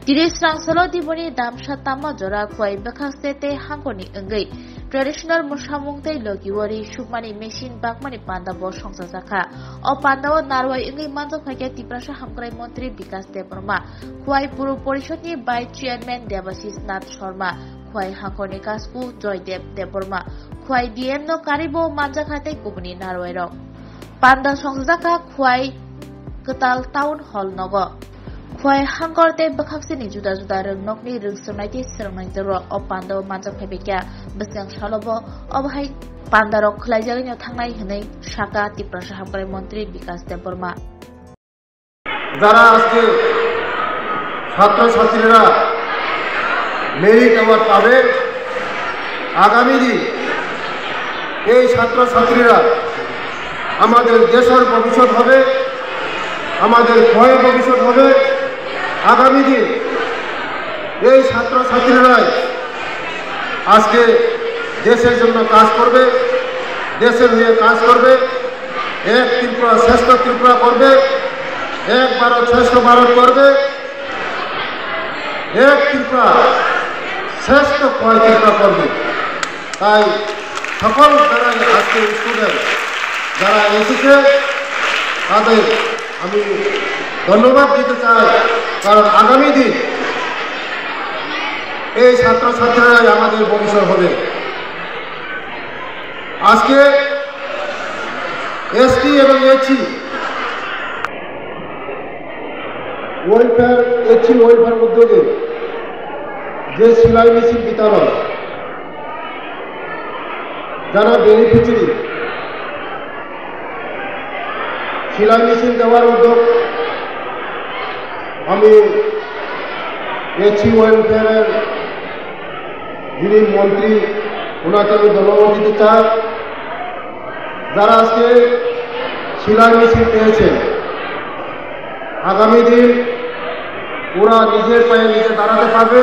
Tirisrang solo diboni damsha tama jora kwai bakhaste hangkoni engai traditional musamung tei logiwari shukmani machine bakmani panda bo songsa sakha o panda o narwai engai manjo phake tiprasha hamkrai mantri Bikas Deborma kwai puru porishod ni by chairman Devasis Nath Sharma kwai hangkoni kasku Joydev Deborma kwai DM no karibo manja khate kubuni narwai rok panda songsa sakha kwai Ketal Town Hall nogo Kwai hangkorte bakhaksini juda-juda röngnokni röngsomnaiti srangnaijaro o panda manjak phaibekya besang shalobo obhai pandarok khlaijagino thangnai hinai shaka tiprasha hamkrai mantri Bikas Deborma যারা আজকে ছাত্রছাত্রীরা merit award পাবে আগামী দিন এই ছাত্রছাত্রীরা আমাদের দেশের ভবিষ্যৎ হবে আমাদের ভয়ের ভবিষ্যৎ হবে আগামী দিন এই ছাত্রছাত্রীরাই আজকে দেশের জন্য কাজ করবে দেশের হয়ে কাজ করবে এক ত্রিপুরা শ্রেষ্ঠ ত্রিপুরা করবে এক ভারত শ্রেষ্ঠ ভারত করবে এক ত্রিপুরা শ্রেষ্ঠ ক্ষয় ত্রিপুরা করবে তাই সকল যারা আজকে স্টুডেন্ট যারা এসেছে তাদের আমি ধন্যবাদ দিতে চাই কারণ আগামী দিন এই ছাত্রছাত্রীরাই আমাদের ভবিষ্যৎ হবে আজকে এসটি এবং এইচসি ওয়েলফেয়ার উদ্যোগে যে সেলাই মেশিন বিতরণ যারা বেনিফিশিয়ারি সেলাই মেশিন দেওয়ার উদ্যোগ আমি এইচসি ওয়েলফেয়ারের যিনি মন্ত্রী ওনাকে আমি ধন্যবাদ দিতে চাই যারা আজকে সেলাই মেশিন পেয়েছেন আগামী দিন ওরা নিজের পায়ে নিজে দাঁড়াতে পারবে